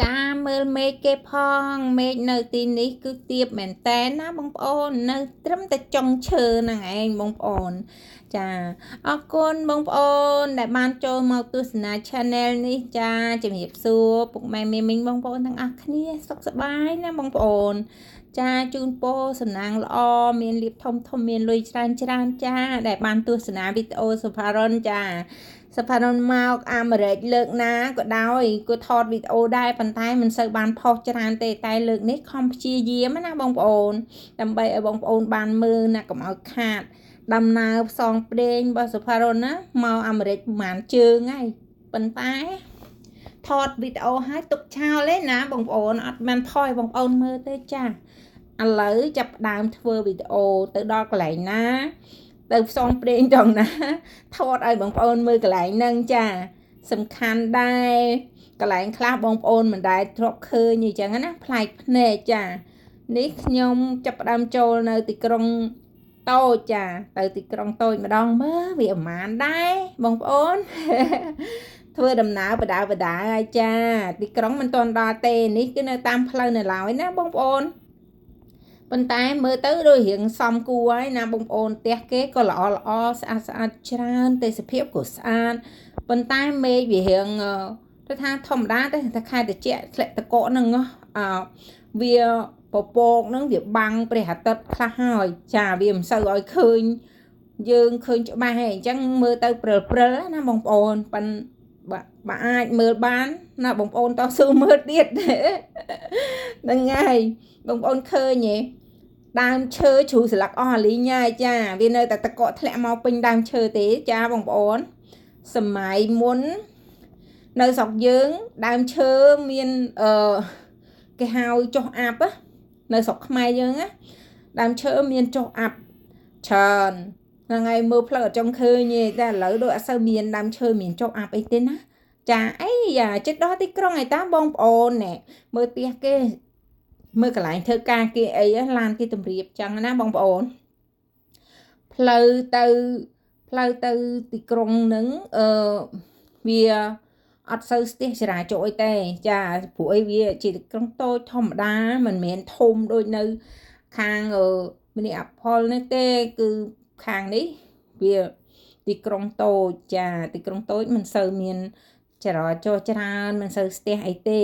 ចាមើលមេឃគេផងមេឃនៅទីនេះគឺទាបមែនតែនណាបងប្អូននៅត្រឹមតែចុងឈើហ្នឹងឯងបងប្អូនចាអរគុណបងប្អូនដែលបានចូលមកទស្សនា Channel នេះចាជំរាបសួរពុកម៉ែមីមីងបងប្អូនទាំងអស់គ្នាសុខសប្បាយណាបងប្អូនចាជូនពរសំណាងល្អមានលៀបធំមានលុយច្រើនចាដែលបានទស្សនាវីដេអូសុផារុនចាសុផារុនមកអាមេរិកលើកណាក៏ដោយក៏ថតវីដេអូដែរប៉ុន្តែមិនសូវបានផុសច្រើនទេតែលើកនេះខំព្យាយាមណាបងប្អូនដើម្បីឲ្យបងប្អូនបានមើលណាកុំឲ្យខាតដំណើរផ្សងព្រេងរបស់សុផារុនណាមកអាមេរិកប្រហែលជើងហើយប៉ុន្តែថតវីដេអូឲ្យទុកឆោលទេណាបងប្អូនអត់បានផុសឲ្យបងប្អូនមើលទេចាឥឡូវចាប់ផ្ដើមធ្វើវីដេអូទៅដល់កន្លែងណាទៅផ្សងព្រេងត្រង់ណាថតឲ្យបងប្អូនមើលកន្លែងហ្នឹងចាសំខាន់ដែរកន្លែងខ្លះបងប្អូនមិនដែលធ្លាប់ឃើញអញ្ចឹងណាប្លែកភ្នែកចានេះខ្ញុំចាប់ផ្ដើមចូលនៅទីក្រុងតូចចាទៅទីក្រុងតូចម្ដងមើលវាប្រហែលដែរបងប្អូនធ្វើដំណើរបដាហើយចាទីក្រុងមិនទាន់ដល់ទេនេះគឺនៅតាមផ្លូវនៅឡើយណាបងប្អូនប៉ុន្តែមើលទៅដូចរៀងសមគួរហើយណាបងប្អូនផ្ទះគេក៏ល្អស្អាតច្រើនទេសភាពក៏ស្អាតប៉ុន្តែមេឃវារៀងទៅថាធម្មតាទេតែខែត្រជាក់ធ្លាក់តកកហ្នឹងវាពពកហ្នឹងវាបាំងព្រះអាទិត្យខ្លះហើយចាវាមិនសូវឲ្យឃើញយើងឃើញច្បាស់ទេអញ្ចឹងមើលទៅព្រិលណាបងប្អូនប៉ិនបើអាចមើលបានណាបងប្អូនតស៊ូមើលទៀតហ្នឹងហើយបងប្អូនឃើញទេដើមឈើជ្រូស្លឹកអស់អាលីងហើយចាវានៅតែតកកធ្លាក់មកពេញដើមឈើទេចាបងប្អូនសម័យមុននៅស្រុកយើងដើមឈើមានគេហៅចុះអាប់នៅស្រុកខ្មែរយើងណាដើមឈើមានចុះអាប់ច្រើនហ្នឹងហើយមើលផ្លូវអត់ចង់ឃើញទេតែឥឡូវដូចអត់សូវមានដើមឈើមានចុះអាប់អីទេណាចាអីយ៉ាចិត្តដល់ទីក្រុងឯតាបងប្អូនណែមើលផ្ទះគេមើលកន្លែងធ្វើការគេអីឡានគេតម្រៀបចឹងណាបងប្អូនផ្លូវទៅទីក្រុងហ្នឹងវាអត់សូវស្ទះចរាចរណ៍អីទេចាព្រោះអីវាជាទីក្រុងតូចធម្មតាមិនមែនធំដូចនៅខាងមីនីអាផលនេះទេគឺខាងនេះវាទីក្រុងតូចចាទីក្រុងតូចមិនសូវមានចរាចរណ៍ច្រើនមិនសូវស្ទះអីទេ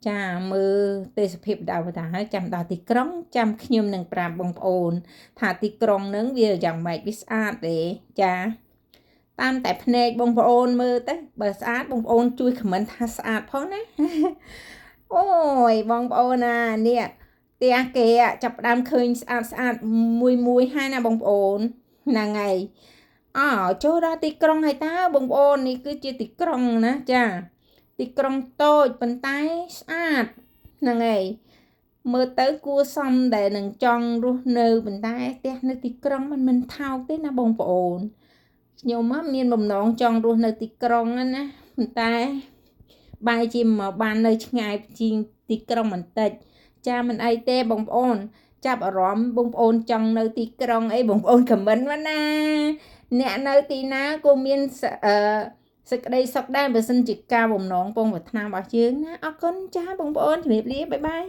ចាមើលទេសភាពដៅតាហើយចាំដល់ទីក្រុងចាំខ្ញុំនឹងប្រាប់បងប្អូនថាទីក្រុងហ្នឹងវាយ៉ាងម៉េចវាស្អាតទេចាតាមតែភ្នែកបងប្អូនមើលទៅបើស្អាតបងប្អូនជួយខមមិនថាស្អាតផងណាអូយបងប្អូនណានេះផ្ទះគេចាប់ផ្ដើមឃើញស្អាតមួយហើយណាបងប្អូនហ្នឹងហើយចូលដល់ទីក្រុងហើយតើបងប្អូននេះគឺជាទីក្រុងណាចាទីក្រុងតូចប៉ុន្តែស្អាតហ្នឹងហើយមើលទៅគួរសមដែលនឹងចង់រស់នៅប៉ុន្តែផ្ទះនៅទីក្រុងមិនថោកទេណាបងប្អូនខ្ញុំមានបំណងចង់រស់នៅទីក្រុងណាប៉ុន្តែបែរជាមកបាននៅឆ្ងាយជាងទីក្រុងបន្តិចចាមិនអីទេបងប្អូនចាប់អារម្មណ៍បងប្អូនចង់នៅទីក្រុងអីបងប្អូនខមមិនមកណាអ្នកនៅទីណាក៏មានសេចក្តីសុខដែរបើសិនជាការបំណងពងប្រាថ្នារបស់យើងណាអរគុណចាបងប្អូនជំរាបលាបាយបាយ